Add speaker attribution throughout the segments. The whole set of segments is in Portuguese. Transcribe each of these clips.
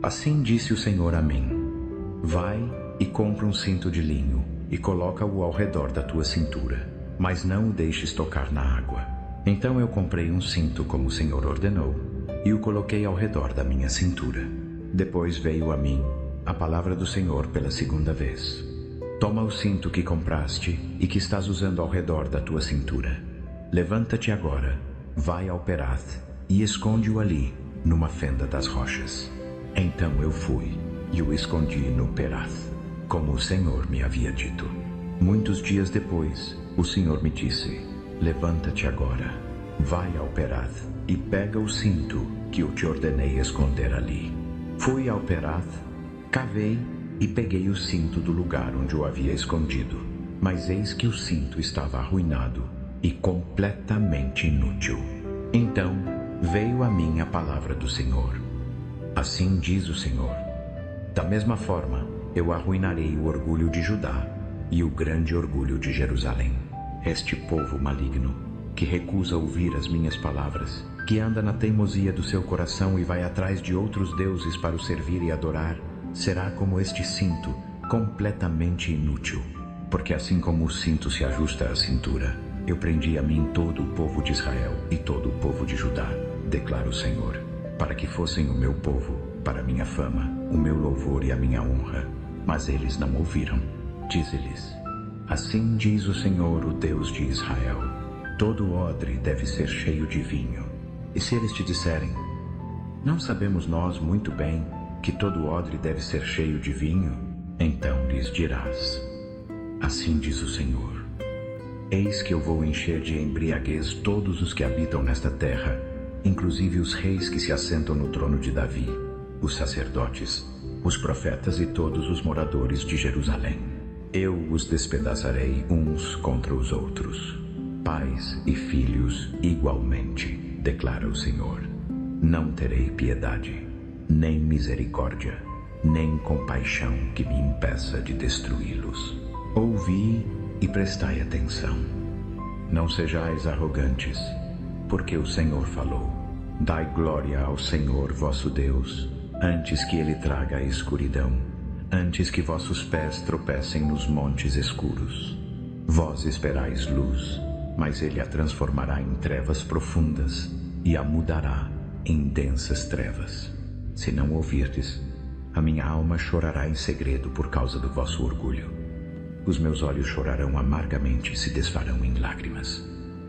Speaker 1: Assim disse o Senhor a mim: vai e compra um cinto de linho e coloca-o ao redor da tua cintura, mas não o deixes tocar na água. Então eu comprei um cinto como o Senhor ordenou e o coloquei ao redor da minha cintura. Depois veio a mim a palavra do Senhor pela segunda vez: toma o cinto que compraste e que estás usando ao redor da tua cintura. Levanta-te agora, vai ao Perath e esconde-o ali, numa fenda das rochas. Então eu fui e o escondi no Perath, como o Senhor me havia dito. Muitos dias depois, o Senhor me disse: levanta-te agora, vai ao Perath e pega o cinto que eu te ordenei esconder ali. Fui ao Perath, cavei e peguei o cinto do lugar onde o havia escondido, mas eis que o cinto estava arruinado e completamente inútil. Então veio a mim a palavra do Senhor: assim diz o Senhor: da mesma forma, eu arruinarei o orgulho de Judá e o grande orgulho de Jerusalém. Este povo maligno, que recusa ouvir as minhas palavras, que anda na teimosia do seu coração e vai atrás de outros deuses para o servir e adorar, será como este cinto, completamente inútil. Porque assim como o cinto se ajusta à cintura, eu prendi a mim todo o povo de Israel e todo o povo de Judá, declara o Senhor, para que fossem o meu povo, para minha fama, o meu louvor e a minha honra. Mas eles não ouviram. Dize-lhes: assim diz o Senhor, o Deus de Israel: todo odre deve ser cheio de vinho. E se eles te disserem: não sabemos nós muito bem que todo odre deve ser cheio de vinho, então lhes dirás: assim diz o Senhor: eis que eu vou encher de embriaguez todos os que habitam nesta terra, inclusive os reis que se assentam no trono de Davi, os sacerdotes, os profetas e todos os moradores de Jerusalém. Eu os despedaçarei uns contra os outros, pais e filhos igualmente, declara o Senhor. Não terei piedade, nem misericórdia, nem compaixão que me impeça de destruí-los. Ouvi e prestai atenção. Não sejais arrogantes, porque o Senhor falou. Dai glória ao Senhor vosso Deus, antes que ele traga a escuridão, antes que vossos pés tropecem nos montes escuros. Vós esperais luz, mas ele a transformará em trevas profundas e a mudará em densas trevas. Se não ouvirdes, a minha alma chorará em segredo por causa do vosso orgulho. Os meus olhos chorarão amargamente e se desfarão em lágrimas,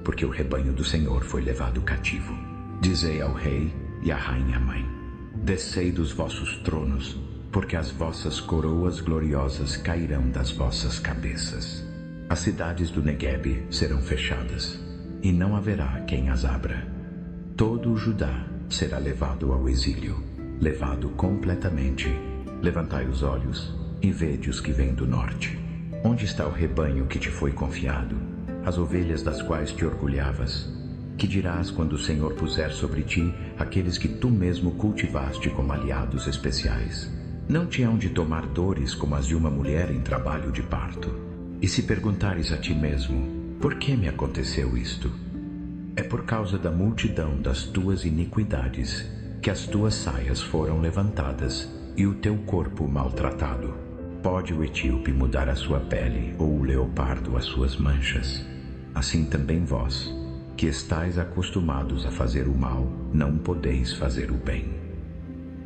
Speaker 1: porque o rebanho do Senhor foi levado cativo. Dizei ao rei e à rainha mãe: descei dos vossos tronos, porque as vossas coroas gloriosas cairão das vossas cabeças. As cidades do Neguebe serão fechadas, e não haverá quem as abra. Todo o Judá será levado ao exílio, levado completamente. Levantai os olhos e vede os que vêm do norte. Onde está o rebanho que te foi confiado, as ovelhas das quais te orgulhavas? Que dirás quando o Senhor puser sobre ti aqueles que tu mesmo cultivaste como aliados especiais? Não te hão de tomar dores como as de uma mulher em trabalho de parto. E se perguntares a ti mesmo: por que me aconteceu isto? É por causa da multidão das tuas iniquidades que as tuas saias foram levantadas e o teu corpo maltratado. Pode o etíope mudar a sua pele ou o leopardo as suas manchas? Assim também vós, que estais acostumados a fazer o mal, não podeis fazer o bem.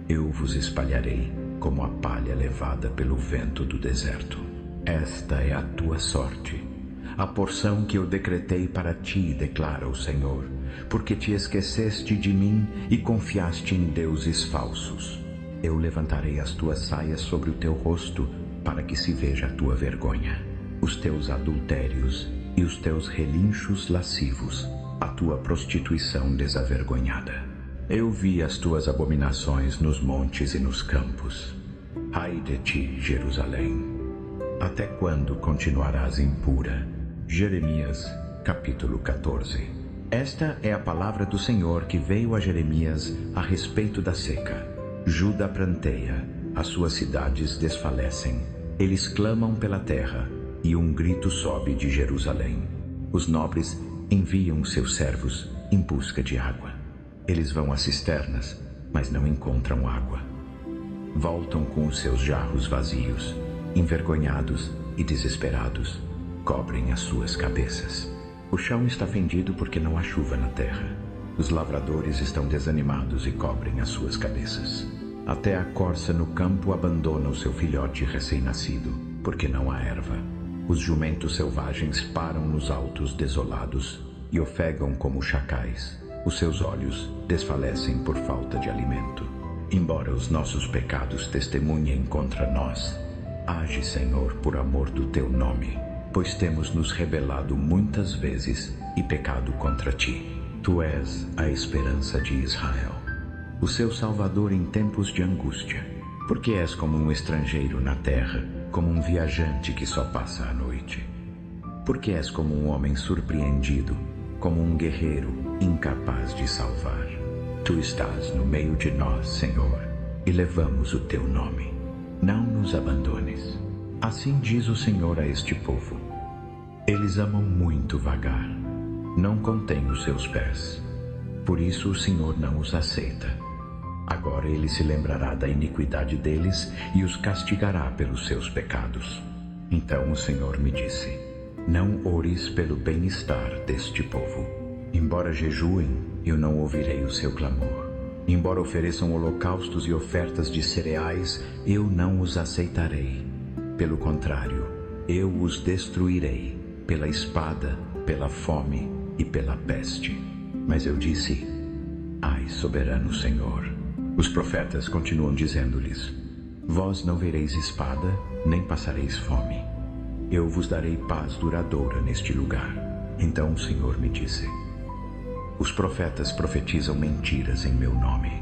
Speaker 1: Eu vos espalharei como a palha levada pelo vento do deserto. Esta é a tua sorte, a porção que eu decretei para ti, declara o Senhor, porque te esqueceste de mim e confiaste em deuses falsos. Eu levantarei as tuas saias sobre o teu rosto, para que se veja a tua vergonha, os teus adultérios e os teus relinchos lascivos, a tua prostituição desavergonhada. Eu vi as tuas abominações nos montes e nos campos. Ai de ti, Jerusalém! Até quando continuarás impura? Jeremias, capítulo 14. Esta é a palavra do Senhor que veio a Jeremias a respeito da seca. Judá pranteia, as suas cidades desfalecem. Eles clamam pela terra, e um grito sobe de Jerusalém. Os nobres enviam seus servos em busca de água. Eles vão às cisternas, mas não encontram água. voltam com os seus jarros vazios, envergonhados e desesperados, cobrem as suas cabeças. O chão está fendido porque não há chuva na terra. Os lavradores estão desanimados e cobrem as suas cabeças. Até a corça no campo abandona o seu filhote recém-nascido, porque não há erva. Os jumentos selvagens param nos altos desolados e ofegam como chacais. Os seus olhos desfalecem por falta de alimento. Embora os nossos pecados testemunhem contra nós, age, Senhor, por amor do teu nome, pois temos nos rebelado muitas vezes e pecado contra ti. Tu és a esperança de Israel, o seu Salvador em tempos de angústia, porque és como um estrangeiro na terra, como um viajante que só passa a noite. Porque és como um homem surpreendido, como um guerreiro incapaz de salvar. Tu estás no meio de nós, Senhor, e levamos o teu nome. Não nos abandones. Assim diz o Senhor a este povo. Eles amam muito vagar, não contêm os seus pés. Por isso o Senhor não os aceita. Agora ele se lembrará da iniquidade deles e os castigará pelos seus pecados. Então o Senhor me disse: não ores pelo bem-estar deste povo. Embora jejuem, eu não ouvirei o seu clamor. Embora ofereçam holocaustos e ofertas de cereais, eu não os aceitarei. Pelo contrário, eu os destruirei pela espada, pela fome e pela peste. Mas eu disse: ai, soberano Senhor. Os profetas continuam dizendo-lhes: vós não vereis espada, nem passareis fome. Eu vos darei paz duradoura neste lugar. Então o Senhor me disse: os profetas profetizam mentiras em meu nome.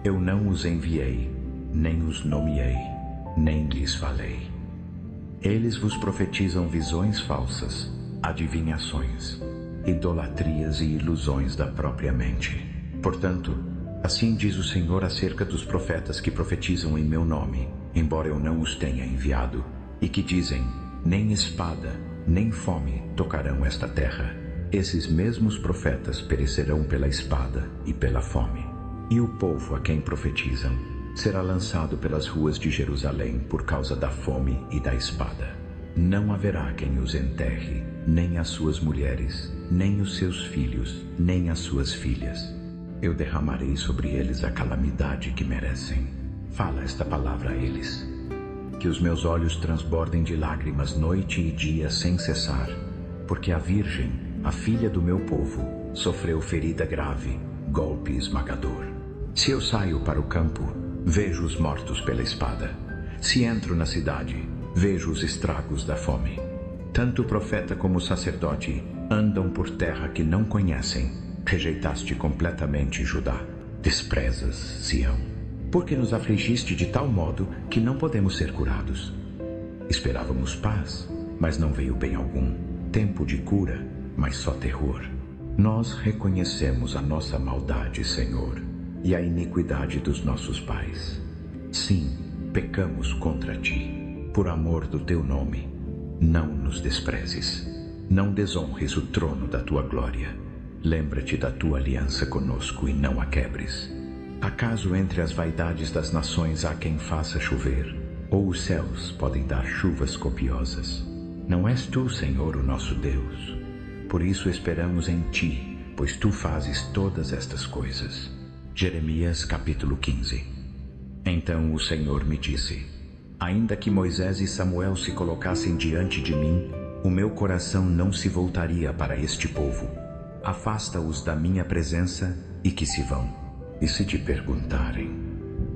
Speaker 1: Eu não os enviei, nem os nomeei, nem lhes falei. Eles vos profetizam visões falsas, adivinhações, idolatrias e ilusões da própria mente. Portanto, assim diz o Senhor acerca dos profetas que profetizam em meu nome, embora eu não os tenha enviado, e que dizem: nem espada, nem fome tocarão esta terra. Esses mesmos profetas perecerão pela espada e pela fome. E o povo a quem profetizam será lançado pelas ruas de Jerusalém por causa da fome e da espada. Não haverá quem os enterre, nem as suas mulheres, nem os seus filhos, nem as suas filhas. Eu derramarei sobre eles a calamidade que merecem. Fala esta palavra a eles. Que os meus olhos transbordem de lágrimas noite e dia sem cessar, porque a virgem, a filha do meu povo, sofreu ferida grave, golpe esmagador. Se eu saio para o campo, vejo os mortos pela espada. Se entro na cidade, vejo os estragos da fome. Tanto o profeta como o sacerdote andam por terra que não conhecem. Rejeitaste completamente Judá. Desprezas Sião. Porque nos afligiste de tal modo que não podemos ser curados. Esperávamos paz, mas não veio bem algum. Tempo de cura, mas só terror. Nós reconhecemos a nossa maldade, Senhor, e a iniquidade dos nossos pais. Sim, pecamos contra ti. Por amor do teu nome, não nos desprezes. Não desonres o trono da tua glória. Lembra-te da tua aliança conosco e não a quebres. Acaso entre as vaidades das nações há quem faça chover, ou os céus podem dar chuvas copiosas? Não és tu, Senhor, o nosso Deus. Por isso esperamos em ti, pois tu fazes todas estas coisas. Jeremias capítulo 15. Então o Senhor me disse: ainda que Moisés e Samuel se colocassem diante de mim, o meu coração não se voltaria para este povo. Afasta-os da minha presença e que se vão. E se te perguntarem: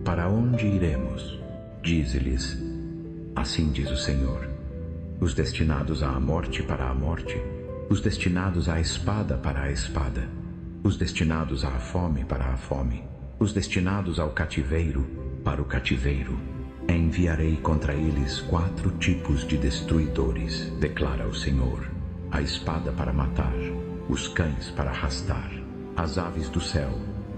Speaker 1: para onde iremos? Dize-lhes: assim diz o Senhor: os destinados à morte para a morte, os destinados à espada para a espada, os destinados à fome para a fome, os destinados ao cativeiro para o cativeiro. Enviarei contra eles 4 tipos de destruidores, declara o Senhor: a espada para matar, os cães para arrastar, as aves do céu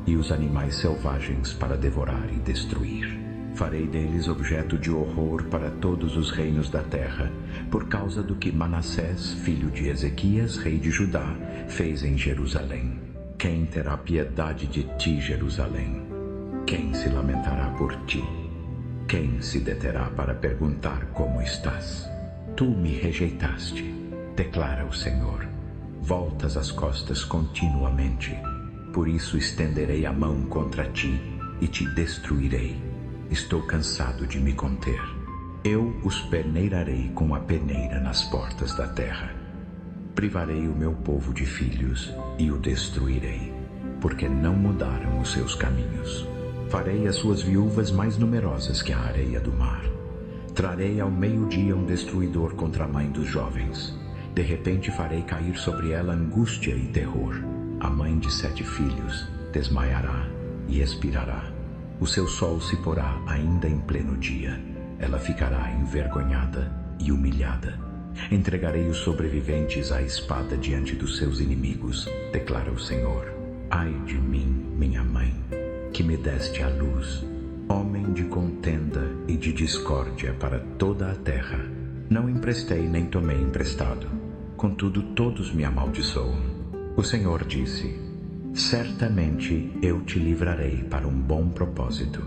Speaker 1: e os animais selvagens para devorar e destruir. Farei deles objeto de horror para todos os reinos da terra, por causa do que Manassés, filho de Ezequias, rei de Judá, fez em Jerusalém. Quem terá piedade de ti, Jerusalém? Quem se lamentará por ti? Quem se deterá para perguntar como estás? Tu me rejeitaste, declara o Senhor. Voltas as costas continuamente. Por isso estenderei a mão contra ti e te destruirei. Estou cansado de me conter. Eu os peneirarei com a peneira nas portas da terra. Privarei o meu povo de filhos e o destruirei, porque não mudaram os seus caminhos. Farei as suas viúvas mais numerosas que a areia do mar. Trarei ao meio-dia um destruidor contra a mãe dos jovens. De repente farei cair sobre ela angústia e terror. A mãe de 7 filhos desmaiará e expirará. O seu sol se porá ainda em pleno dia. Ela ficará envergonhada e humilhada. Entregarei os sobreviventes à espada diante dos seus inimigos, declara o Senhor. Ai de mim, minha mãe, que me deste à luz, homem de contenda e de discórdia para toda a terra. Não emprestei nem tomei emprestado, contudo todos me amaldiçoam. O Senhor disse: certamente eu te livrarei para um bom propósito.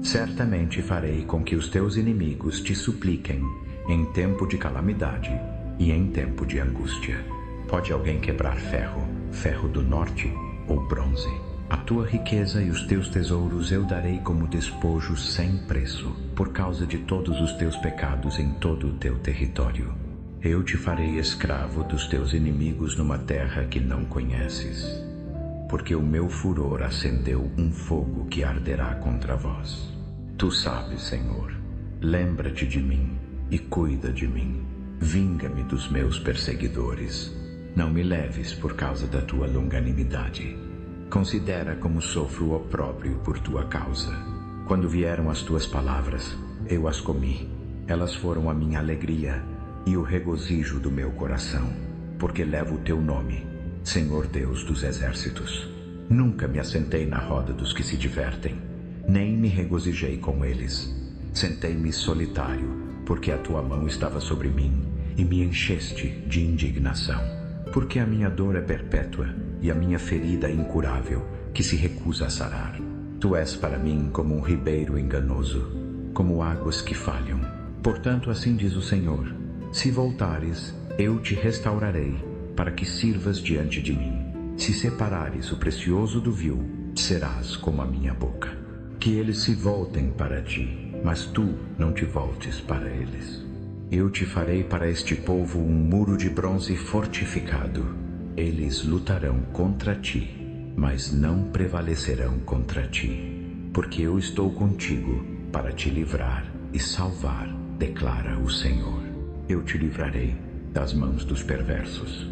Speaker 1: Certamente farei com que os teus inimigos te supliquem em tempo de calamidade e em tempo de angústia. Pode alguém quebrar ferro, ferro do norte ou bronze? A tua riqueza e os teus tesouros eu darei como despojo sem preço, por causa de todos os teus pecados em todo o teu território. Eu te farei escravo dos teus inimigos numa terra que não conheces, porque o meu furor acendeu um fogo que arderá contra vós. Tu sabes, Senhor, lembra-te de mim e cuida de mim. Vinga-me dos meus perseguidores. Não me leves por causa da tua longanimidade. Considera como sofro o opróbrio por tua causa. Quando vieram as tuas palavras, eu as comi. Elas foram a minha alegria e o regozijo do meu coração, porque levo o teu nome, Senhor Deus dos exércitos. Nunca me assentei na roda dos que se divertem, nem me regozijei com eles. Sentei-me solitário, porque a tua mão estava sobre mim e me encheste de indignação. Porque a minha dor é perpétua e a minha ferida é incurável, que se recusa a sarar. Tu és para mim como um ribeiro enganoso, como águas que falham. Portanto, assim diz o Senhor: se voltares, eu te restaurarei, para que sirvas diante de mim. Se separares o precioso do vil, serás como a minha boca. Que eles se voltem para ti, mas tu não te voltes para eles. Eu te farei para este povo um muro de bronze fortificado. Eles lutarão contra ti, mas não prevalecerão contra ti, porque eu estou contigo para te livrar e salvar, declara o Senhor. Eu te livrarei das mãos dos perversos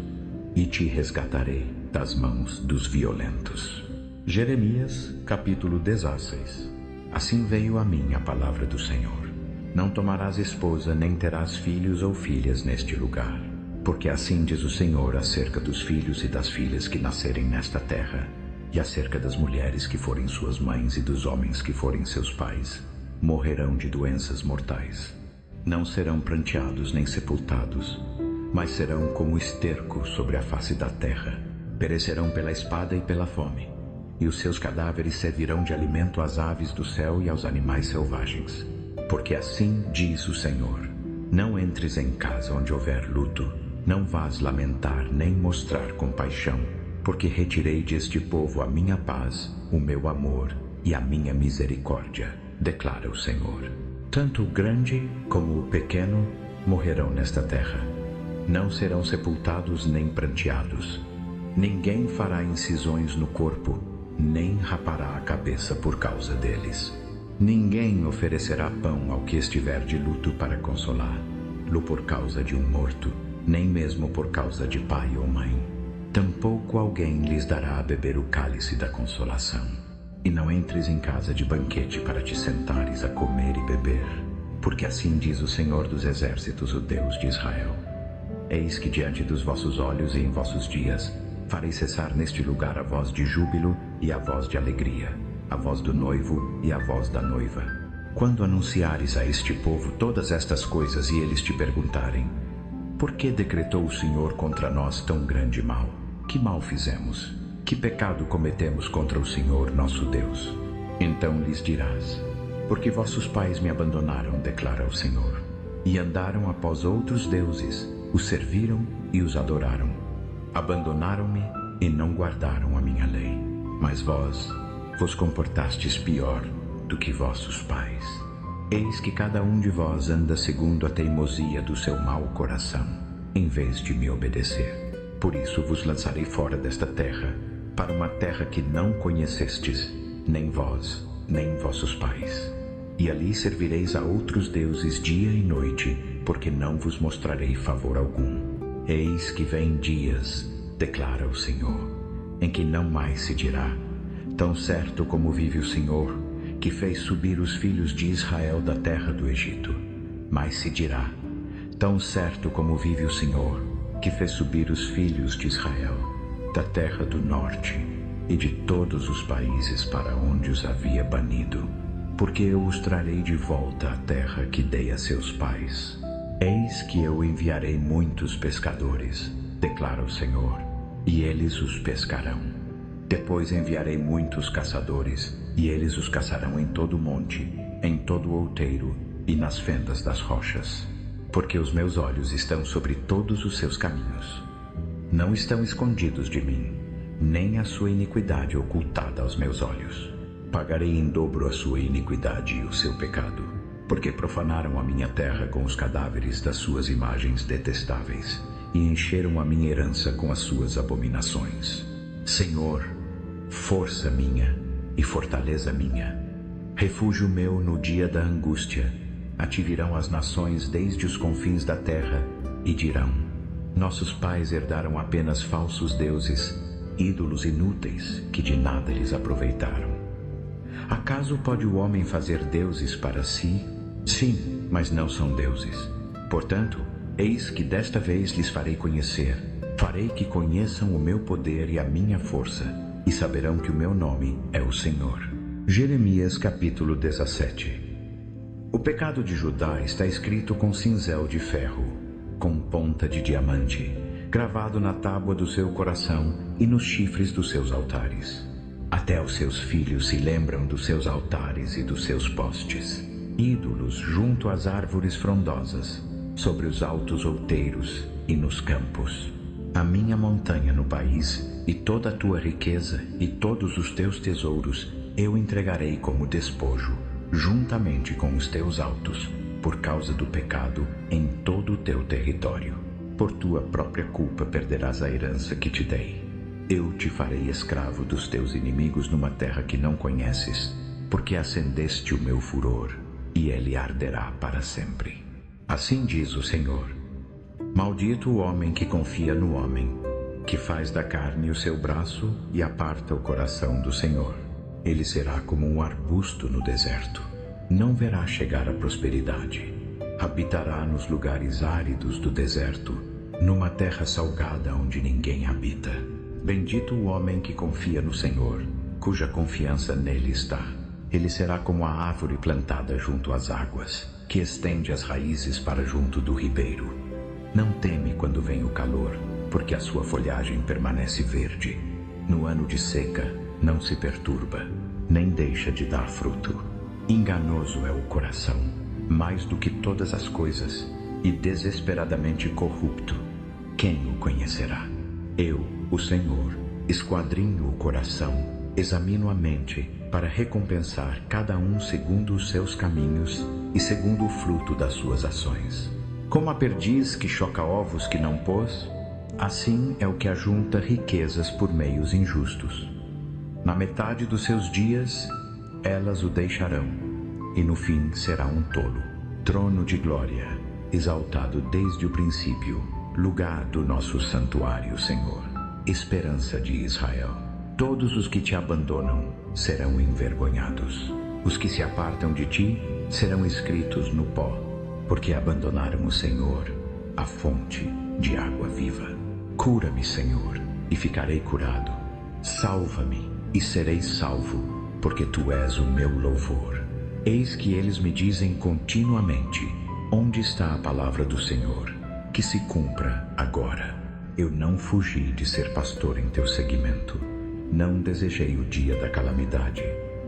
Speaker 1: e te resgatarei das mãos dos violentos. Jeremias, capítulo 16. Assim veio a mim a palavra do Senhor. Não tomarás esposa, nem terás filhos ou filhas neste lugar, porque assim diz o Senhor acerca dos filhos e das filhas que nascerem nesta terra, e acerca das mulheres que forem suas mães e dos homens que forem seus pais, morrerão de doenças mortais. Não serão pranteados nem sepultados, mas serão como esterco sobre a face da terra. Perecerão pela espada e pela fome, e os seus cadáveres servirão de alimento às aves do céu e aos animais selvagens. Porque assim diz o Senhor: não entres em casa onde houver luto, não vás lamentar nem mostrar compaixão, porque retirei deste povo a minha paz, o meu amor e a minha misericórdia, declara o Senhor. Tanto o grande como o pequeno morrerão nesta terra. Não serão sepultados nem pranteados. Ninguém fará incisões no corpo, nem rapará a cabeça por causa deles. Ninguém oferecerá pão ao que estiver de luto para consolá-lo por causa de um morto, nem mesmo por causa de pai ou mãe. Tampouco alguém lhes dará a beber o cálice da consolação. E não entres em casa de banquete para te sentares a comer e beber, porque assim diz o Senhor dos exércitos, o Deus de Israel: eis que diante dos vossos olhos e em vossos dias farei cessar neste lugar a voz de júbilo e a voz de alegria, a voz do noivo e a voz da noiva. Quando anunciares a este povo todas estas coisas e eles te perguntarem: por que decretou o Senhor contra nós tão grande mal? Que mal fizemos? Que pecado cometemos contra o Senhor nosso Deus? Então lhes dirás: porque vossos pais me abandonaram, declara o Senhor, e andaram após outros deuses, os serviram e os adoraram. Abandonaram-me e não guardaram a minha lei. Mas vós vos comportastes pior do que vossos pais. Eis que cada um de vós anda segundo a teimosia do seu mau coração, em vez de me obedecer. Por isso vos lançarei fora desta terra, para uma terra que não conhecestes, nem vós, nem vossos pais. E ali servireis a outros deuses dia e noite, porque não vos mostrarei favor algum. Eis que vêm dias, declara o Senhor, em que não mais se dirá: tão certo como vive o Senhor, que fez subir os filhos de Israel da terra do Egito. Mas se dirá: tão certo como vive o Senhor, que fez subir os filhos de Israel da terra do norte e de todos os países para onde os havia banido, porque eu os trarei de volta à terra que dei a seus pais. Eis que eu enviarei muitos pescadores, declara o Senhor, e eles os pescarão. Depois enviarei muitos caçadores, e eles os caçarão em todo o monte, em todo o outeiro e nas fendas das rochas. Porque os meus olhos estão sobre todos os seus caminhos. Não estão escondidos de mim, nem a sua iniquidade ocultada aos meus olhos. Pagarei em dobro a sua iniquidade e o seu pecado, porque profanaram a minha terra com os cadáveres das suas imagens detestáveis, e encheram a minha herança com as suas abominações. Senhor, força minha e fortaleza minha, refúgio meu no dia da angústia, a ti virão as nações desde os confins da terra, e dirão: nossos pais herdaram apenas falsos deuses, ídolos inúteis que de nada lhes aproveitaram. Acaso pode o homem fazer deuses para si? Sim, mas não são deuses. Portanto, eis que desta vez lhes farei conhecer. Farei que conheçam o meu poder e a minha força, e saberão que o meu nome é o Senhor. Jeremias capítulo 17. O pecado de Judá está escrito com cinzel de ferro, com ponta de diamante, gravado na tábua do seu coração e nos chifres dos seus altares. Até os seus filhos se lembram dos seus altares e dos seus postes, ídolos junto às árvores frondosas, sobre os altos outeiros e nos campos. A minha montanha no país, e toda a tua riqueza, e todos os teus tesouros, eu entregarei como despojo, juntamente com os teus altos, por causa do pecado em todo o teu território. Por tua própria culpa perderás a herança que te dei. Eu te farei escravo dos teus inimigos numa terra que não conheces, porque acendeste o meu furor, e ele arderá para sempre. Assim diz o Senhor: maldito o homem que confia no homem, que faz da carne o seu braço e aparta o coração do Senhor. Ele será como um arbusto no deserto, não verá chegar a prosperidade. Habitará nos lugares áridos do deserto, numa terra salgada onde ninguém habita. Bendito o homem que confia no Senhor, cuja confiança nele está. Ele será como a árvore plantada junto às águas, que estende as raízes para junto do ribeiro. Não teme quando vem o calor, porque a sua folhagem permanece verde. No ano de seca, não se perturba, nem deixa de dar fruto. Enganoso é o coração, mais do que todas as coisas, e desesperadamente corrupto. Quem o conhecerá? Eu, o Senhor, esquadrinho o coração, examino a mente, para recompensar cada um segundo os seus caminhos e segundo o fruto das suas ações. Como a perdiz que choca ovos que não pôs, assim é o que ajunta riquezas por meios injustos. Na metade dos seus dias, elas o deixarão, e no fim será um tolo. Trono de glória, exaltado desde o princípio, lugar do nosso santuário, Senhor, esperança de Israel. Todos os que te abandonam serão envergonhados. Os que se apartam de ti serão escritos no pó, porque abandonaram o Senhor, a fonte de água viva. Cura-me, Senhor, e ficarei curado. Salva-me, e serei salvo, porque tu és o meu louvor. Eis que eles me dizem continuamente: onde está a palavra do Senhor? Que se cumpra agora. Eu não fugi de ser pastor em teu seguimento. Não desejei o dia da calamidade.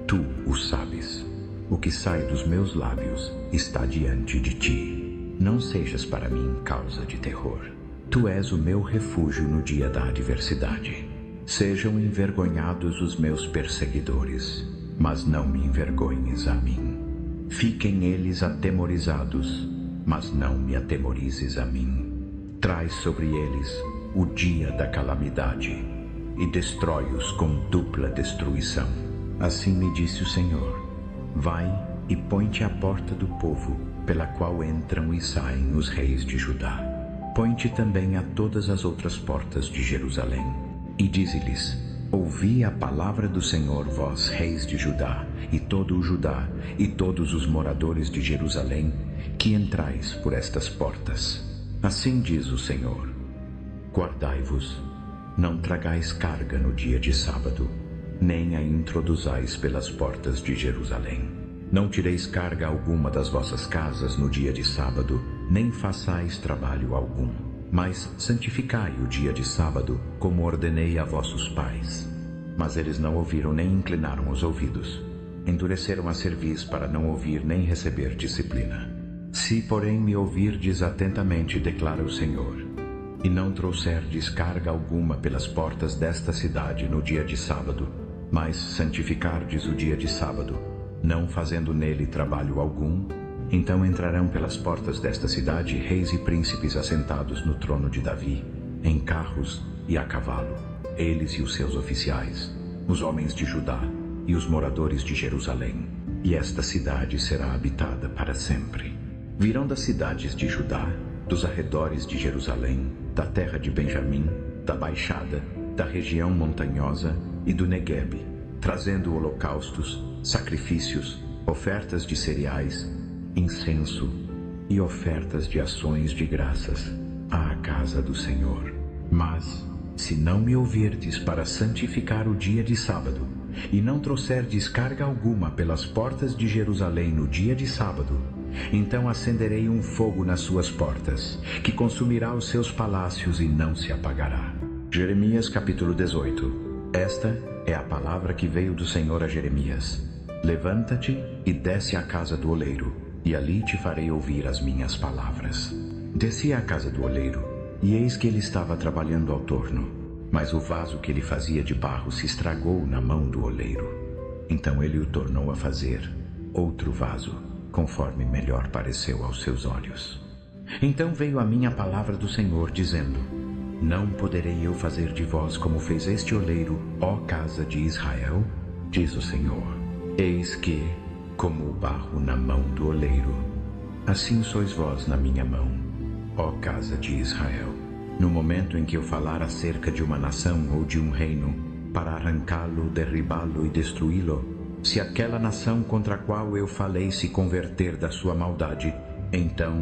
Speaker 1: Tu o sabes. o que sai dos meus lábios está diante de ti. Não sejas para mim causa de terror. Tu és o meu refúgio no dia da adversidade. Sejam envergonhados os meus perseguidores, mas não me envergonhes a mim. Fiquem eles atemorizados, mas não me atemorizes a mim. Traz sobre eles o dia da calamidade e destrói-os com dupla destruição. Assim me disse o Senhor: vai e põe-te à porta do povo, pela qual entram e saem os reis de Judá. Põe-te também a todas as outras portas de Jerusalém, e dize-lhes: ouvi a palavra do Senhor, vós, reis de Judá, e todo o Judá, e todos os moradores de Jerusalém, que entrais por estas portas. Assim diz o Senhor: guardai-vos, não tragais carga no dia de sábado, nem a introduzais pelas portas de Jerusalém. Não tireis carga alguma das vossas casas no dia de sábado, nem façais trabalho algum. Mas santificai o dia de sábado, como ordenei a vossos pais. Mas eles não ouviram nem inclinaram os ouvidos. Endureceram a cerviz para não ouvir nem receber disciplina. Se, porém, me ouvirdes atentamente, declara o Senhor, e não trouxerdes carga alguma pelas portas desta cidade no dia de sábado, mas santificardes o dia de sábado, não fazendo nele trabalho algum, então entrarão pelas portas desta cidade reis e príncipes assentados no trono de Davi, em carros e a cavalo, eles e os seus oficiais, os homens de Judá e os moradores de Jerusalém, e esta cidade será habitada para sempre. Virão das cidades de Judá, dos arredores de Jerusalém, da terra de Benjamim, da Baixada, da região montanhosa e do Neguebe, trazendo holocaustos, sacrifícios, ofertas de cereais, incenso e ofertas de ações de graças à casa do Senhor. Mas, se não me ouvirdes para santificar o dia de sábado, e não trouxerdes carga alguma pelas portas de Jerusalém no dia de sábado, então acenderei um fogo nas suas portas, que consumirá os seus palácios e não se apagará. Jeremias capítulo 18. Esta é a palavra que veio do Senhor a Jeremias. Levanta-te e desce à casa do oleiro, e ali te farei ouvir as minhas palavras. Desci à casa do oleiro, e eis que ele estava trabalhando ao torno, mas o vaso que ele fazia de barro se estragou na mão do oleiro. Então ele o tornou a fazer, outro vaso, conforme melhor pareceu aos seus olhos. Então veio a mim a palavra do Senhor, dizendo: não poderei eu fazer de vós como fez este oleiro, ó casa de Israel? Diz o Senhor: eis que, como o barro na mão do oleiro, assim sois vós na minha mão, ó casa de Israel. No momento em que eu falar acerca de uma nação ou de um reino, para arrancá-lo, derribá-lo e destruí-lo, se aquela nação contra a qual eu falei se converter da sua maldade, então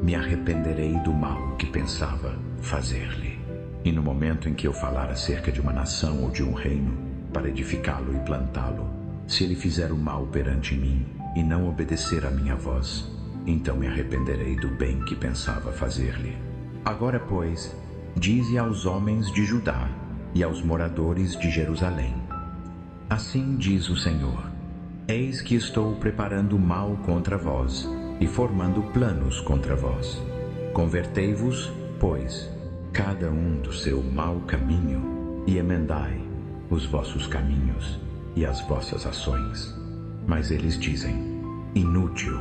Speaker 1: me arrependerei do mal que pensava fazer-lhe. E no momento em que eu falar acerca de uma nação ou de um reino, para edificá-lo e plantá-lo, se ele fizer o mal perante mim e não obedecer à minha voz, então me arrependerei do bem que pensava fazer-lhe. Agora, pois, dize aos homens de Judá e aos moradores de Jerusalém: assim diz o Senhor: eis que estou preparando mal contra vós e formando planos contra vós. Convertei-vos, pois, cada um do seu mau caminho, e emendai os vossos caminhos e as vossas ações. Mas eles dizem: inútil,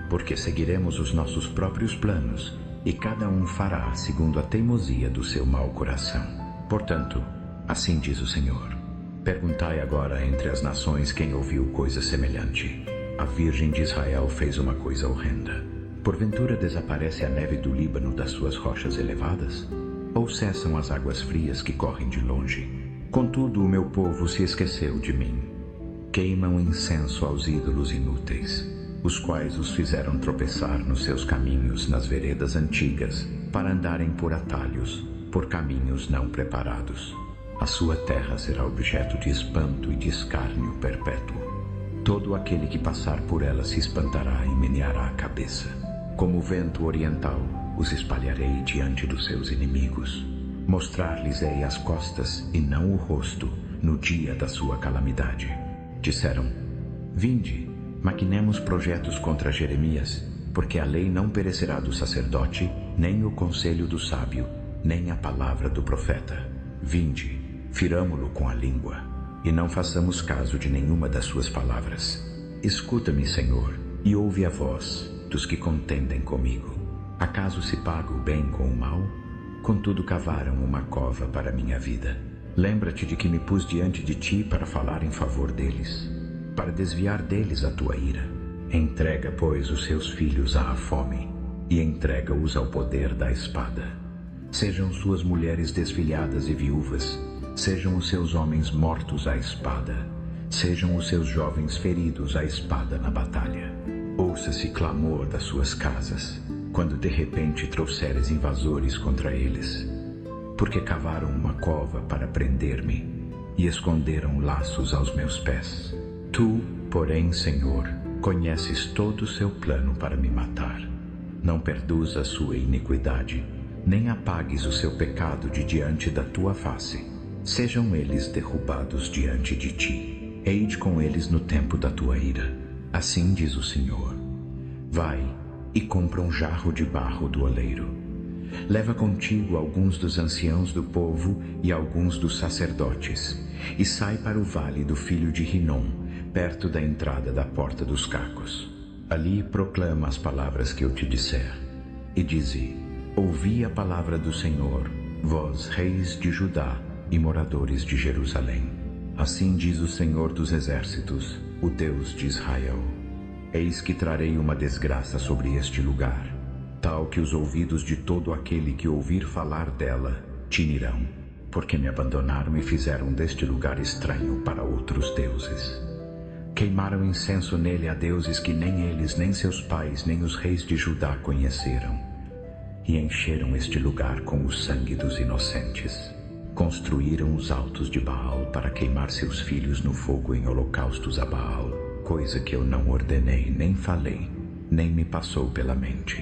Speaker 1: porque seguiremos os nossos próprios planos, e cada um fará segundo a teimosia do seu mau coração. Portanto, assim diz o Senhor: perguntai agora entre as nações quem ouviu coisa semelhante. A Virgem de Israel fez uma coisa horrenda. Porventura desaparece a neve do Líbano das suas rochas elevadas? Ou cessam as águas frias que correm de longe? Contudo, o meu povo se esqueceu de mim. Queimam incenso aos ídolos inúteis, os quais os fizeram tropeçar nos seus caminhos nas veredas antigas, para andarem por atalhos, por caminhos não preparados. A sua terra será objeto de espanto e de escárnio perpétuo. Todo aquele que passar por ela se espantará e meneará a cabeça. Como o vento oriental, os espalharei diante dos seus inimigos. Mostrar-lhes-ei as costas e não o rosto no dia da sua calamidade. Disseram: vinde, Maquinemos projetos contra Jeremias, porque a lei não perecerá do sacerdote, nem o conselho do sábio, nem a palavra do profeta. Vinde, firamo-lo com a língua, e não façamos caso de nenhuma das suas palavras. Escuta-me, Senhor, e ouve a voz dos que contendem comigo. Acaso se paga o bem com o mal? Contudo cavaram uma cova para minha vida. Lembra-te de que me pus diante de ti para falar em favor deles, para desviar deles a tua ira. Entrega, pois, os seus filhos à fome, e entrega-os ao poder da espada. Sejam suas mulheres desfilhadas e viúvas, sejam os seus homens mortos à espada, sejam os seus jovens feridos à espada na batalha. Ouça-se clamor das suas casas, quando de repente trouxeres invasores contra eles, porque cavaram uma cova para prender-me e esconderam laços aos meus pés. Tu, porém, Senhor, conheces todo o seu plano para me matar. Não perdoes a sua iniquidade, nem apagues o seu pecado de diante da tua face. Sejam eles derrubados diante de ti. Eide com eles no tempo da tua ira. Assim diz o Senhor. Vai e compra um jarro de barro do oleiro. Leva contigo alguns dos anciãos do povo e alguns dos sacerdotes, e sai para o vale do filho de Rinom, perto da entrada da porta dos cacos. Ali proclama as palavras que eu te disser, e dize: ouvi a palavra do Senhor, vós reis de Judá e moradores de Jerusalém. Assim diz o Senhor dos exércitos, o Deus de Israel. Eis que trarei uma desgraça sobre este lugar, tal que os ouvidos de todo aquele que ouvir falar dela tinirão, porque me abandonaram e fizeram deste lugar estranho para outros deuses. Queimaram incenso nele a deuses que nem eles, nem seus pais, nem os reis de Judá conheceram, e encheram este lugar com o sangue dos inocentes. Construíram os altos de Baal para queimar seus filhos no fogo em holocaustos a Baal, coisa que eu não ordenei, nem falei, nem me passou pela mente.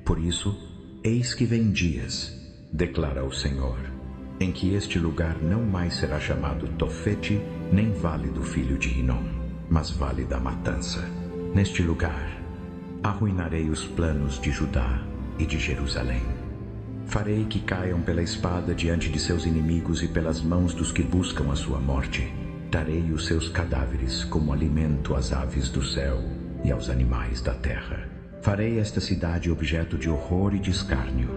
Speaker 1: Por isso, eis que vem dias, declara o Senhor, em que este lugar não mais será chamado Tofete, nem Vale do Filho de Rinom, mas Vale da Matança. Neste lugar, arruinarei os planos de Judá e de Jerusalém. Farei que caiam pela espada diante de seus inimigos e pelas mãos dos que buscam a sua morte. Darei os seus cadáveres como alimento às aves do céu e aos animais da terra. Farei esta cidade objeto de horror e de escárnio.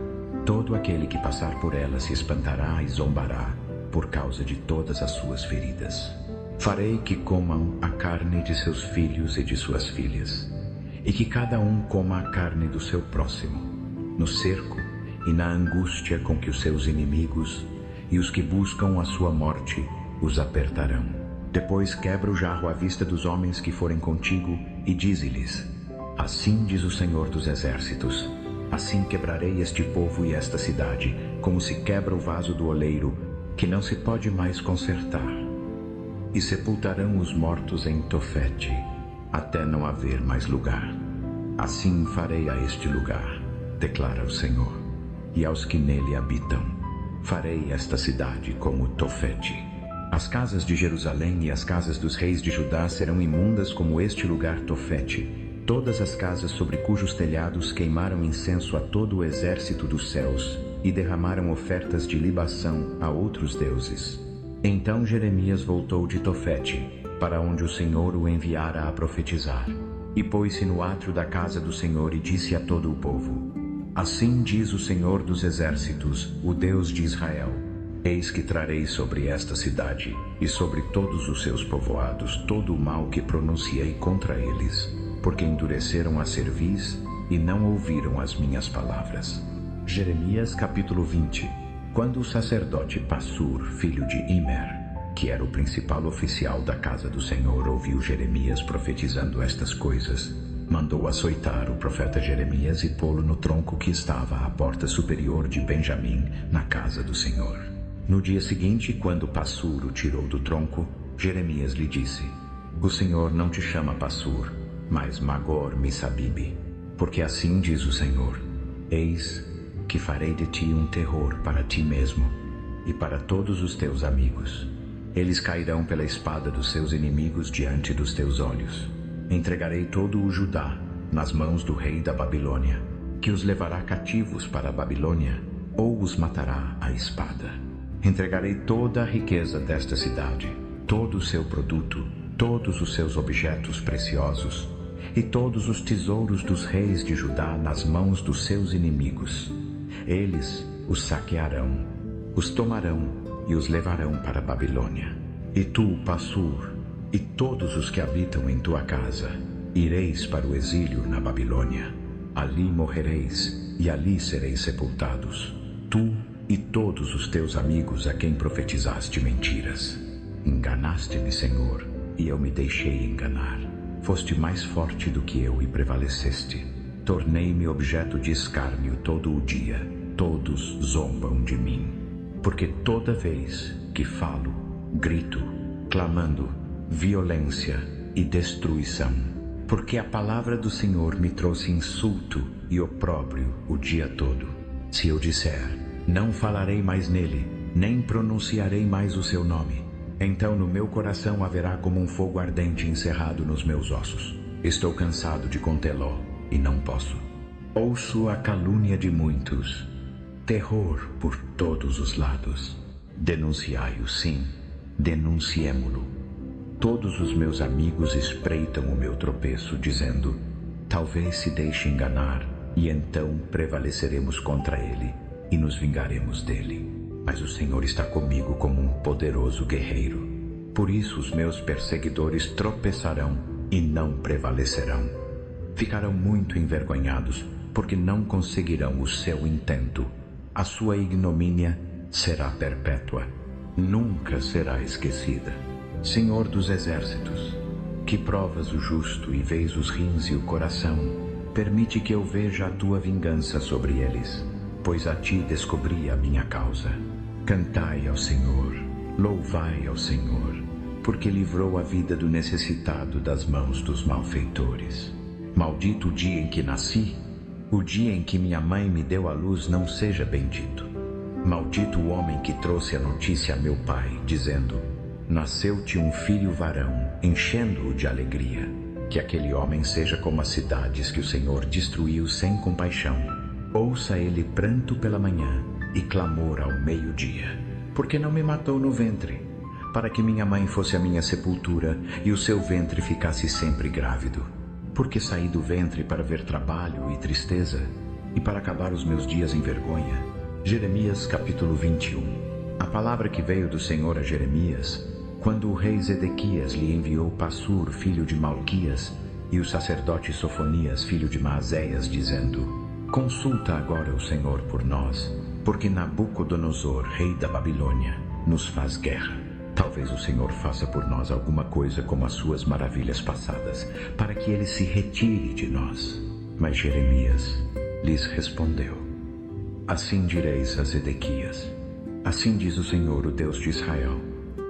Speaker 1: Todo aquele que passar por ela se espantará e zombará por causa de todas as suas feridas. Farei que comam a carne de seus filhos e de suas filhas, e que cada um coma a carne do seu próximo, no cerco e na angústia com que os seus inimigos e os que buscam a sua morte os apertarão. Depois quebra o jarro à vista dos homens que forem contigo e dize-lhes: assim diz o Senhor dos exércitos, assim quebrarei este povo e esta cidade, como se quebra o vaso do oleiro, que não se pode mais consertar. E sepultarão os mortos em Tofete, até não haver mais lugar. Assim farei a este lugar, declara o Senhor, e aos que nele habitam. Farei esta cidade como Tofete. As casas de Jerusalém e as casas dos reis de Judá serão imundas como este lugar Tofete. Todas as casas sobre cujos telhados queimaram incenso a todo o exército dos céus e derramaram ofertas de libação a outros deuses. Então Jeremias voltou de Tofete, para onde o Senhor o enviara a profetizar, e pôs-se no átrio da casa do Senhor e disse a todo o povo: assim diz o Senhor dos exércitos, o Deus de Israel: eis que trarei sobre esta cidade e sobre todos os seus povoados todo o mal que pronunciei contra eles, porque endureceram a cerviz e não ouviram as minhas palavras. Jeremias capítulo 20. Quando o sacerdote Passur, filho de Imer, que era o principal oficial da casa do Senhor, ouviu Jeremias profetizando estas coisas, mandou açoitar o profeta Jeremias e pô-lo no tronco que estava à porta superior de Benjamim, na casa do Senhor. No dia seguinte, quando Passur o tirou do tronco, Jeremias lhe disse: o Senhor não te chama Passur, mas Magor-Missabibe, porque assim diz o Senhor: eis que farei de ti um terror para ti mesmo e para todos os teus amigos. Eles cairão pela espada dos seus inimigos diante dos teus olhos. Entregarei todo o Judá nas mãos do rei da Babilônia, que os levará cativos para a Babilônia, ou os matará à espada. Entregarei toda a riqueza desta cidade, todo o seu produto, todos os seus objetos preciosos, e todos os tesouros dos reis de Judá nas mãos dos seus inimigos. Eles os saquearão, os tomarão e os levarão para a Babilônia. E tu, Passur, e todos os que habitam em tua casa, ireis para o exílio na Babilônia. Ali morrereis, e ali sereis sepultados, tu e todos os teus amigos a quem profetizaste mentiras. Enganaste-me, Senhor, e eu me deixei enganar. Foste mais forte do que eu e prevaleceste. Tornei-me objeto de escárnio todo o dia. Todos zombam de mim. Porque toda vez que falo, grito, clamando violência e destruição. Porque a palavra do Senhor me trouxe insulto e opróbrio o dia todo. Se eu disser, não falarei mais nele, nem pronunciarei mais o seu nome, então no meu coração haverá como um fogo ardente encerrado nos meus ossos. Estou cansado de contê-lo e não posso. Ouço a calúnia de muitos, terror por todos os lados. Denunciai-o, sim, denunciemo-lo. Todos os meus amigos espreitam o meu tropeço, dizendo, talvez se deixe enganar, e então prevaleceremos contra ele e nos vingaremos dele. Mas o Senhor está comigo como um poderoso guerreiro. Por isso os meus perseguidores tropeçarão e não prevalecerão. Ficarão muito envergonhados, porque não conseguirão o seu intento. A sua ignomínia será perpétua, nunca será esquecida. Senhor dos exércitos, que provas o justo e vês os rins e o coração, permite que eu veja a tua vingança sobre eles, pois a ti descobri a minha causa. Cantai ao Senhor, louvai ao Senhor, porque livrou a vida do necessitado das mãos dos malfeitores. Maldito o dia em que nasci, o dia em que minha mãe me deu à luz não seja bendito. Maldito o homem que trouxe a notícia a meu pai, dizendo, nasceu-te um filho varão, enchendo-o de alegria. Que aquele homem seja como as cidades que o Senhor destruiu sem compaixão. Ouça ele pranto pela manhã e clamor ao meio-dia. Porque não me matou no ventre, para que minha mãe fosse a minha sepultura e o seu ventre ficasse sempre grávido. Porque saí do ventre para ver trabalho e tristeza, e para acabar os meus dias em vergonha. Jeremias capítulo 21. A palavra que veio do Senhor a Jeremias, quando o rei Zedequias lhe enviou Passur, filho de Malquias, e o sacerdote Sofonias, filho de Maazéias, dizendo, consulta agora o Senhor por nós, porque Nabucodonosor, rei da Babilônia, nos faz guerra. Talvez o Senhor faça por nós alguma coisa como as suas maravilhas passadas, para que ele se retire de nós. Mas Jeremias lhes respondeu, assim direis a Zedequias, assim diz o Senhor, o Deus de Israel,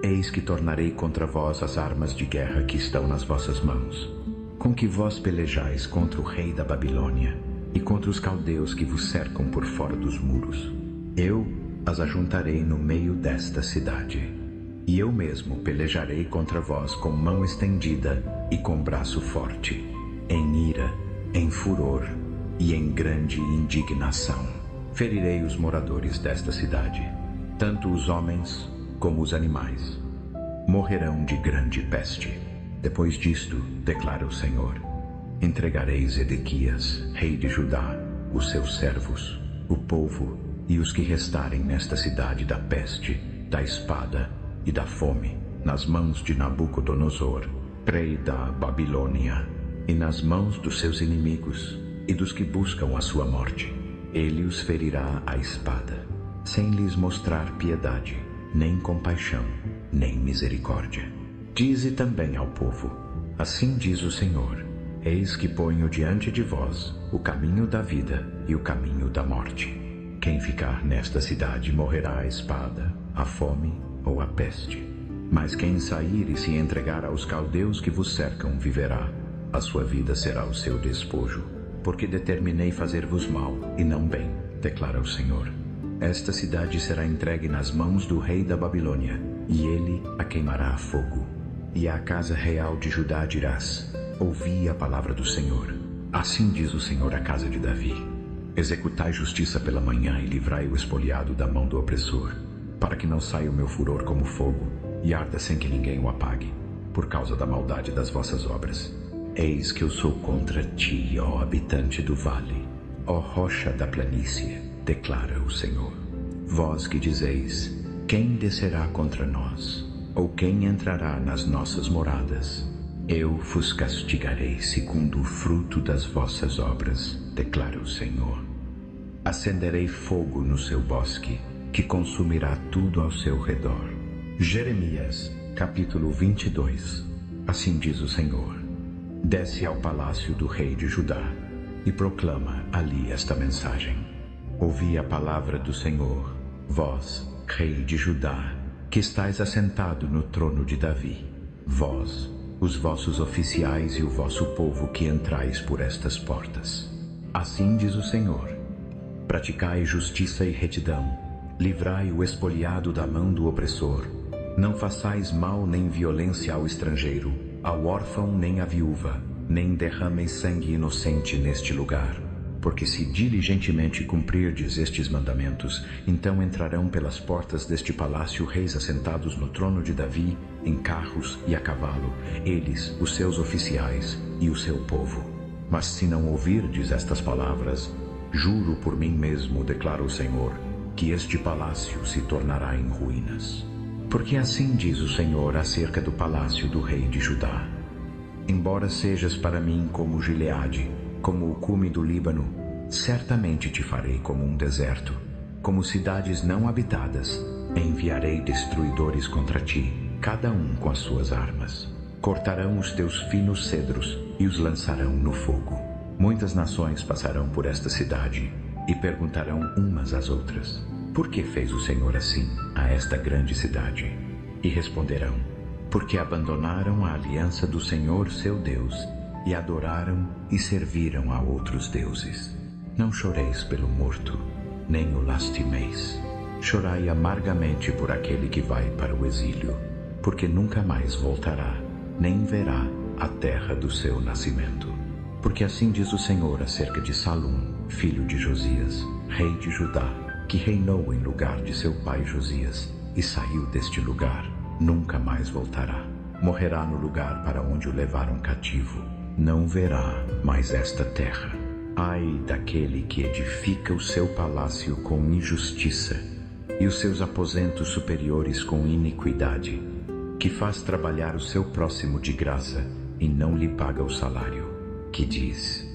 Speaker 1: eis que tornarei contra vós as armas de guerra que estão nas vossas mãos, com que vós pelejais contra o rei da Babilônia e contra os caldeus que vos cercam por fora dos muros. Eu as ajuntarei no meio desta cidade, e eu mesmo pelejarei contra vós com mão estendida e com braço forte, em ira, em furor e em grande indignação. Ferirei os moradores desta cidade, tanto os homens como os animais. Morrerão de grande peste. Depois disto, declara o Senhor, entregarei Zedequias, rei de Judá, os seus servos, o povo e os que restarem nesta cidade da peste, da espada e da fome, nas mãos de Nabucodonosor, rei da Babilônia, e nas mãos dos seus inimigos e dos que buscam a sua morte. Ele os ferirá à espada, sem lhes mostrar piedade, nem compaixão, nem misericórdia. Dize também ao povo, assim diz o Senhor, eis que ponho diante de vós o caminho da vida e o caminho da morte. Quem ficar nesta cidade morrerá à espada, à fome ou à peste. Mas quem sair e se entregar aos caldeus que vos cercam viverá. A sua vida será o seu despojo, porque determinei fazer-vos mal e não bem, declara o Senhor. Esta cidade será entregue nas mãos do rei da Babilônia, e ele a queimará a fogo. E à casa real de Judá dirás, ouvi a palavra do Senhor. Assim diz o Senhor à casa de Davi: executai justiça pela manhã e livrai o espoliado da mão do opressor, para que não saia o meu furor como fogo e arda sem que ninguém o apague, por causa da maldade das vossas obras. Eis que eu sou contra ti, ó habitante do vale, ó rocha da planície, declara o Senhor. Vós que dizeis: quem descerá contra nós? Ou quem entrará nas nossas moradas? Eu vos castigarei segundo o fruto das vossas obras, declara o Senhor. Acenderei fogo no seu bosque, que consumirá tudo ao seu redor. Jeremias, capítulo 22. Assim diz o Senhor: desce ao palácio do rei de Judá e proclama ali esta mensagem. Ouvi a palavra do Senhor, vós, rei de Judá, que estais assentado no trono de Davi, vós, os vossos oficiais e o vosso povo que entrais por estas portas. Assim diz o Senhor: praticai justiça e retidão, livrai o espoliado da mão do opressor, não façais mal nem violência ao estrangeiro, ao órfão nem à viúva, nem derrameis sangue inocente neste lugar. Porque se diligentemente cumprirdes estes mandamentos, então entrarão pelas portas deste palácio reis assentados no trono de Davi, em carros e a cavalo, eles, os seus oficiais e o seu povo. Mas se não ouvirdes estas palavras, juro por mim mesmo, declara o Senhor, que este palácio se tornará em ruínas. Porque assim diz o Senhor acerca do palácio do rei de Judá: embora sejas para mim como Gileade, como o cume do Líbano, certamente te farei como um deserto, como cidades não habitadas. Enviarei destruidores contra ti, cada um com as suas armas. Cortarão os teus finos cedros e os lançarão no fogo. Muitas nações passarão por esta cidade e perguntarão umas às outras: por que fez o Senhor assim a esta grande cidade? E responderão: porque abandonaram a aliança do Senhor seu Deus e adoraram e serviram a outros deuses. Não choreis pelo morto, nem o lastimeis. Chorai amargamente por aquele que vai para o exílio, porque nunca mais voltará, nem verá a terra do seu nascimento. Porque assim diz o Senhor acerca de Salum, filho de Josias, rei de Judá, que reinou em lugar de seu pai Josias, e saiu deste lugar, nunca mais voltará. Morrerá no lugar para onde o levaram cativo. Não verá mais esta terra. Ai daquele que edifica o seu palácio com injustiça e os seus aposentos superiores com iniquidade, que faz trabalhar o seu próximo de graça e não lhe paga o salário, que diz: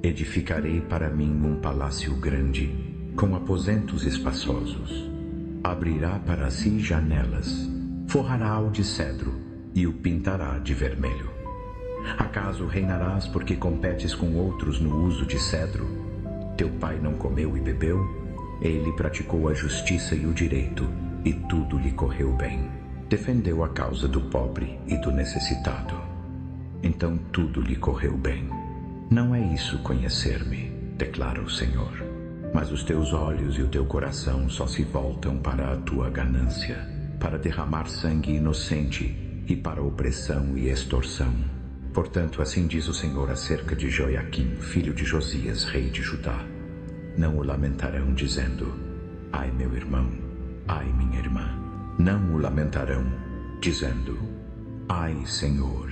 Speaker 1: edificarei para mim um palácio grande, com aposentos espaçosos. Abrirá para si janelas, forrará-o de cedro e o pintará de vermelho. Acaso reinarás porque competes com outros no uso de cedro? Teu pai não comeu e bebeu? Ele praticou a justiça e o direito, e tudo lhe correu bem. Defendeu a causa do pobre e do necessitado. Então tudo lhe correu bem. Não é isso conhecer-me, declara o Senhor. Mas os teus olhos e o teu coração só se voltam para a tua ganância, para derramar sangue inocente e para opressão e extorsão. Portanto, assim diz o Senhor acerca de Joiaquim, filho de Josias, rei de Judá: não o lamentarão dizendo: ai meu irmão, ai minha irmã. Não o lamentarão dizendo: ai Senhor,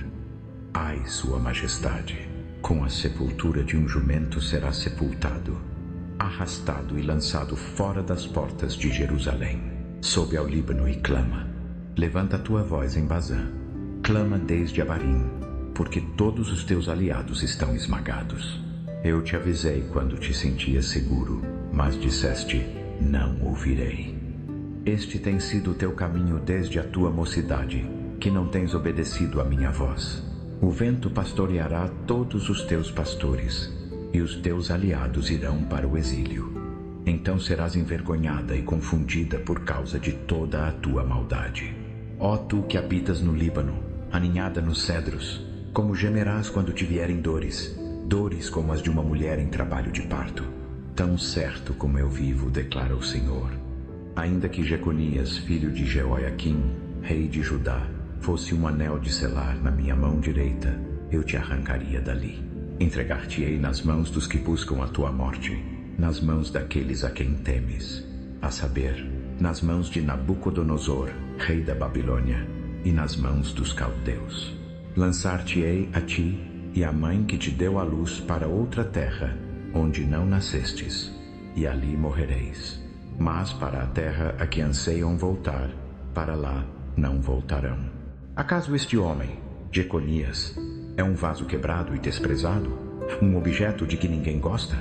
Speaker 1: ai sua majestade. Com a sepultura de um jumento será sepultado, arrastado e lançado fora das portas de Jerusalém. Sobe ao Líbano e clama. Levanta a tua voz em Bazã. Clama desde Abarim, porque todos os teus aliados estão esmagados. Eu te avisei quando te sentias seguro, mas disseste: não ouvirei. Este tem sido o teu caminho desde a tua mocidade, que não tens obedecido à minha voz. O vento pastoreará todos os teus pastores, e os teus aliados irão para o exílio. Então serás envergonhada e confundida por causa de toda a tua maldade. Ó tu que habitas no Líbano, aninhada nos cedros, como gemerás quando te vierem dores, dores como as de uma mulher em trabalho de parto. Tão certo como eu vivo, declara o Senhor, ainda que Jeconias, filho de Jeoiaquim, rei de Judá, fosse um anel de selar na minha mão direita, eu te arrancaria dali. Entregar-te-ei nas mãos dos que buscam a tua morte, nas mãos daqueles a quem temes, a saber, nas mãos de Nabucodonosor, rei da Babilônia, e nas mãos dos caldeus. Lançar-te-ei a ti e a mãe que te deu à luz para outra terra, onde não nascestes, e ali morrereis. Mas para a terra a que anseiam voltar, para lá não voltarão. Acaso este homem, Jeconias, é um vaso quebrado e desprezado, um objeto de que ninguém gosta?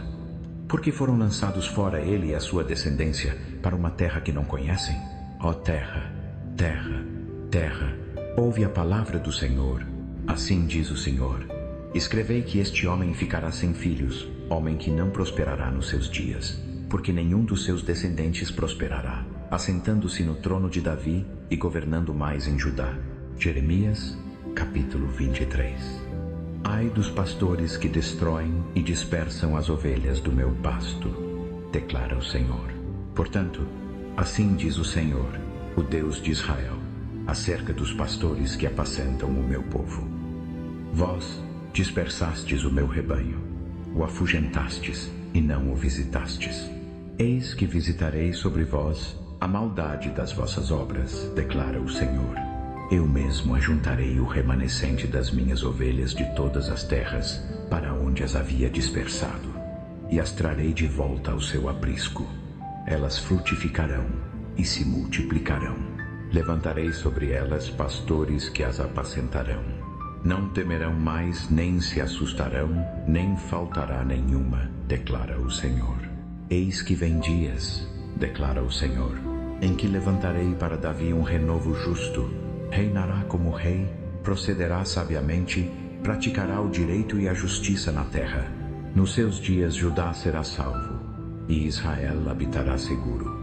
Speaker 1: Porque foram lançados fora ele e a sua descendência para uma terra que não conhecem? Ó terra, terra, terra, ouve a palavra do Senhor. Assim diz o Senhor: escrevei que este homem ficará sem filhos, homem que não prosperará nos seus dias, porque nenhum dos seus descendentes prosperará, assentando-se no trono de Davi e governando mais em Judá. Jeremias, capítulo 23. Ai dos pastores que destroem e dispersam as ovelhas do meu pasto, declara o Senhor. Portanto, assim diz o Senhor, o Deus de Israel, acerca dos pastores que apacentam o meu povo. Vós dispersastes o meu rebanho, o afugentastes e não o visitastes. Eis que visitarei sobre vós a maldade das vossas obras, declara o Senhor. Eu mesmo ajuntarei o remanescente das minhas ovelhas de todas as terras, para onde as havia dispersado, e as trarei de volta ao seu aprisco. Elas frutificarão e se multiplicarão. Levantarei sobre elas pastores que as apacentarão. Não temerão mais, nem se assustarão, nem faltará nenhuma, declara o Senhor. Eis que vem dias, declara o Senhor, em que levantarei para Davi um renovo justo. Reinará como rei, procederá sabiamente, praticará o direito e a justiça na terra. Nos seus dias Judá será salvo, e Israel habitará seguro.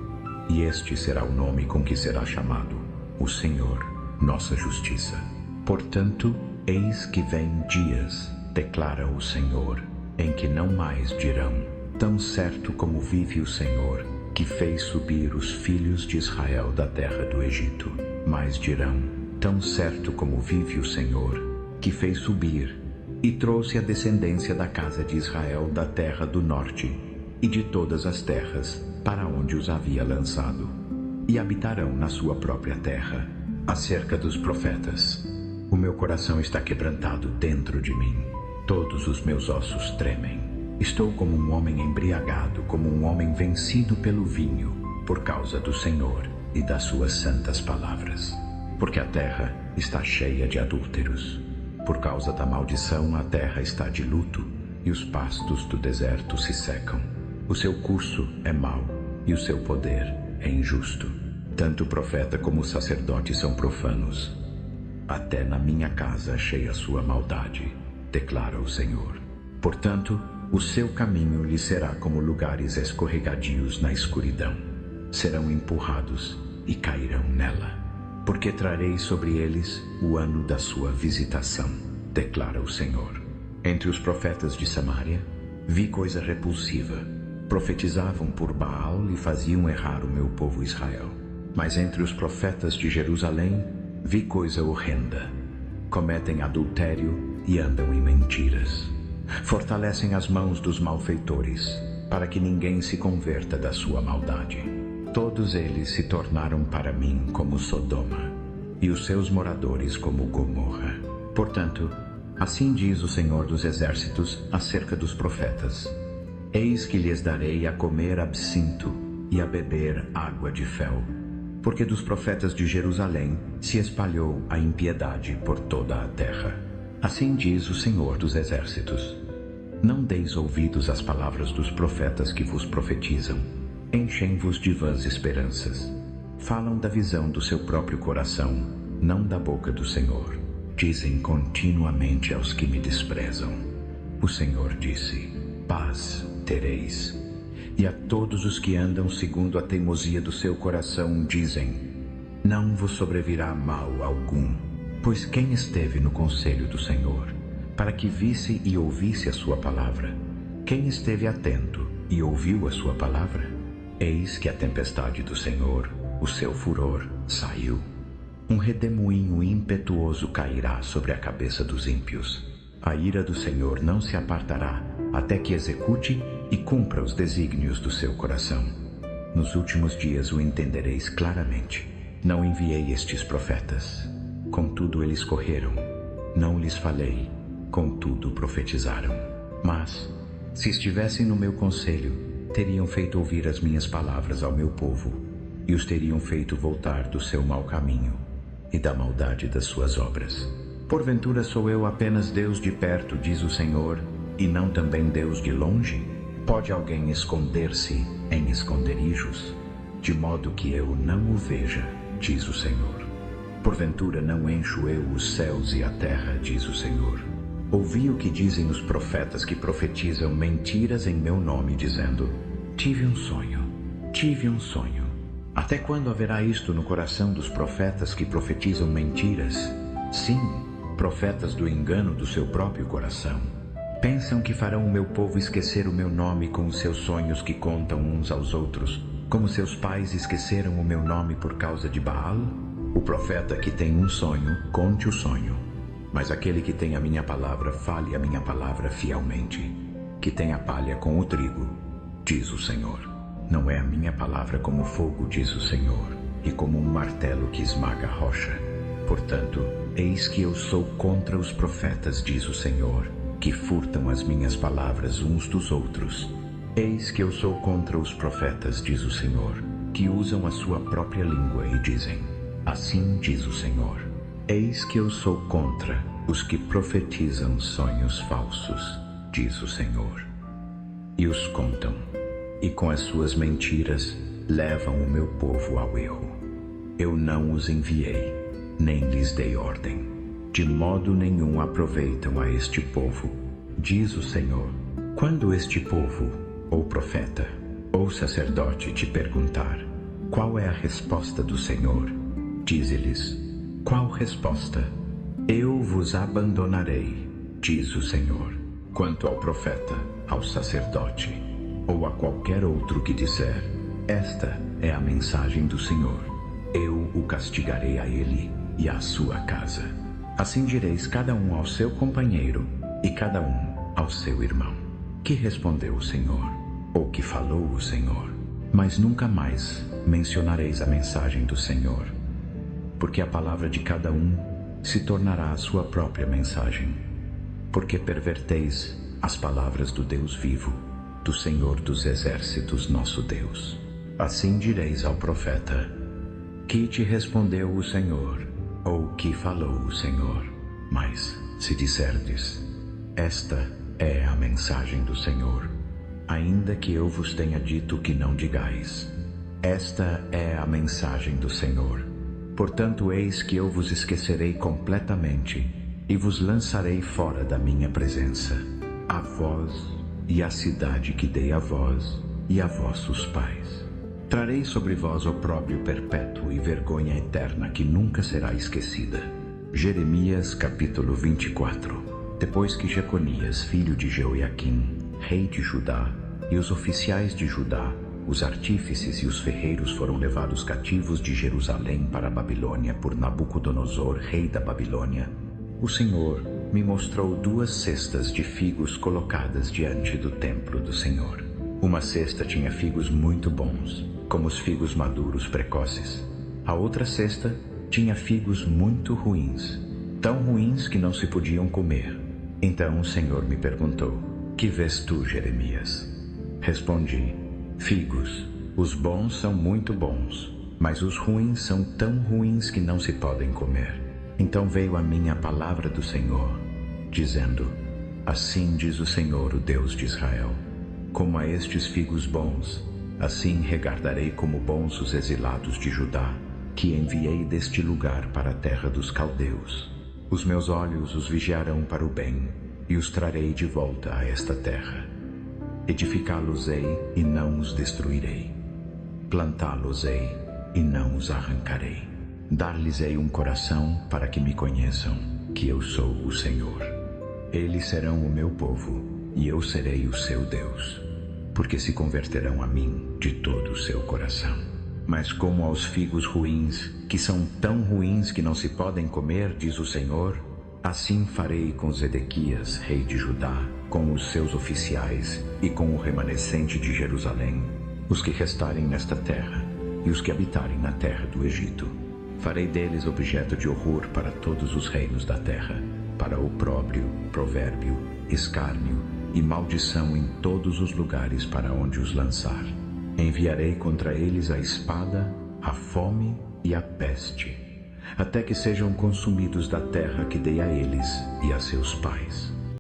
Speaker 1: E este será o nome com que será chamado: o Senhor, nossa justiça. Portanto, eis que vem dias, declara o Senhor, em que não mais dirão: tão certo como vive o Senhor, que fez subir os filhos de Israel da terra do Egito. Mas dirão: tão certo como vive o Senhor, que fez subir e trouxe a descendência da casa de Israel da terra do norte e de todas as terras para onde os havia lançado, e habitarão na sua própria terra. Acerca dos profetas: o meu coração está quebrantado dentro de mim, todos os meus ossos tremem. Estou como um homem embriagado, como um homem vencido pelo vinho, por causa do Senhor e das suas santas palavras. Porque a terra está cheia de adúlteros. Por causa da maldição a terra está de luto, e os pastos do deserto se secam. O seu curso é mau, e o seu poder é injusto. Tanto o profeta como o sacerdote são profanos. Até na minha casa achei a sua maldade, declara o Senhor. Portanto, o seu caminho lhe será como lugares escorregadios na escuridão. Serão empurrados e cairão nela. Porque trarei sobre eles o ano da sua visitação, declara o Senhor. Entre os profetas de Samaria, vi coisa repulsiva. Profetizavam por Baal e faziam errar o meu povo Israel. Mas entre os profetas de Jerusalém, vi coisa horrenda. Cometem adultério e andam em mentiras. Fortalecem as mãos dos malfeitores, para que ninguém se converta da sua maldade. Todos eles se tornaram para mim como Sodoma, e os seus moradores como Gomorra. Portanto, assim diz o Senhor dos Exércitos acerca dos profetas: eis que lhes darei a comer absinto e a beber água de fel, porque dos profetas de Jerusalém se espalhou a impiedade por toda a terra. Assim diz o Senhor dos Exércitos: não deis ouvidos às palavras dos profetas que vos profetizam. Enchem-vos de vãs esperanças. Falam da visão do seu próprio coração, não da boca do Senhor. Dizem continuamente aos que me desprezam: o Senhor disse, paz tereis. E a todos os que andam segundo a teimosia do seu coração dizem: não vos sobrevirá mal algum. Pois quem esteve no conselho do Senhor, para que visse e ouvisse a sua palavra? Quem esteve atento e ouviu a sua palavra? Eis que a tempestade do Senhor, o seu furor, saiu. Um redemoinho impetuoso cairá sobre a cabeça dos ímpios. A ira do Senhor não se apartará até que execute e cumpra os desígnios do seu coração. Nos últimos dias o entendereis claramente. Não enviei estes profetas, contudo eles correram. Não lhes falei, contudo profetizaram. Mas, se estivessem no meu conselho, teriam feito ouvir as minhas palavras ao meu povo, e os teriam feito voltar do seu mau caminho e da maldade das suas obras. Porventura sou eu apenas Deus de perto, diz o Senhor, e não também Deus de longe? Pode alguém esconder-se em esconderijos, de modo que eu não o veja, diz o Senhor? Porventura não encho eu os céus e a terra, diz o Senhor? Ouvi o que dizem os profetas que profetizam mentiras em meu nome, dizendo: tive um sonho, tive um sonho. Até quando haverá isto no coração dos profetas que profetizam mentiras? Sim, profetas do engano do seu próprio coração. Pensam que farão o meu povo esquecer o meu nome com os seus sonhos que contam uns aos outros, como seus pais esqueceram o meu nome por causa de Baal? O profeta que tem um sonho, conte o sonho. Mas aquele que tem a minha palavra, fale a minha palavra fielmente. Que tem a palha com o trigo, diz o Senhor. Não é a minha palavra como fogo, diz o Senhor, e como um martelo que esmaga a rocha. Portanto, eis que eu sou contra os profetas, diz o Senhor, que furtam as minhas palavras uns dos outros. Eis que eu sou contra os profetas, diz o Senhor, que usam a sua própria língua e dizem: assim diz o Senhor. Eis que eu sou contra os que profetizam sonhos falsos, diz o Senhor, e os contam, e com as suas mentiras levam o meu povo ao erro. Eu não os enviei, nem lhes dei ordem. De modo nenhum aproveitam a este povo, diz o Senhor. Quando este povo, ou profeta, ou sacerdote te perguntar: qual é a resposta do Senhor? Dize-lhes: qual resposta? Eu vos abandonarei, diz o Senhor. Quanto ao profeta, ao sacerdote, ou a qualquer outro que disser: esta é a mensagem do Senhor, eu o castigarei a ele e à sua casa. Assim direis cada um ao seu companheiro e cada um ao seu irmão: que respondeu o Senhor, ou que falou o Senhor? Mas nunca mais mencionareis a mensagem do Senhor, porque a palavra de cada um se tornará a sua própria mensagem, porque perverteis as palavras do Deus vivo, do Senhor dos exércitos, nosso Deus. Assim direis ao profeta: que te respondeu o Senhor, ou que falou o Senhor? Mas, se disserdes: esta é a mensagem do Senhor, ainda que eu vos tenha dito que não digais: esta é a mensagem do Senhor, portanto eis que eu vos esquecerei completamente e vos lançarei fora da minha presença, a vós e a cidade que dei a vós e a vossos pais. Trarei sobre vós opróbrio perpétuo e vergonha eterna que nunca será esquecida. Jeremias capítulo 24. Depois que Jeconias, filho de Jeoiaquim, rei de Judá, e os oficiais de Judá, os artífices e os ferreiros foram levados cativos de Jerusalém para a Babilônia por Nabucodonosor, rei da Babilônia, o Senhor me mostrou 2 cestas de figos colocadas diante do templo do Senhor. Uma cesta tinha figos muito bons, como os figos maduros precoces. A outra cesta tinha figos muito ruins, tão ruins que não se podiam comer. Então o Senhor me perguntou: que vês tu, Jeremias? Respondi: figos. Os bons são muito bons, mas os ruins são tão ruins que não se podem comer. Então veio a mim a palavra do Senhor, dizendo: assim diz o Senhor, o Deus de Israel: como a estes figos bons, assim regardarei como bons os exilados de Judá, que enviei deste lugar para a terra dos caldeus. Os meus olhos os vigiarão para o bem, e os trarei de volta a esta terra. Edificá-los-ei e não os destruirei. Plantá-los-ei e não os arrancarei. Dar-lhes-ei um coração para que me conheçam, que eu sou o Senhor. Eles serão o meu povo, e eu serei o seu Deus, porque se converterão a mim de todo o seu coração. Mas como aos figos ruins, que são tão ruins que não se podem comer, diz o Senhor, Assim farei com Zedequias, rei de Judá, com os seus oficiais e com o remanescente de Jerusalém, os que restarem nesta terra e os que habitarem na terra do Egito. Farei deles objeto de horror para todos os reinos da terra, para opróbrio, provérbio, escárnio e maldição em todos os lugares para onde os lançar. Enviarei contra eles a espada, a fome e a peste, até que sejam consumidos da terra que dei a eles e a seus pais.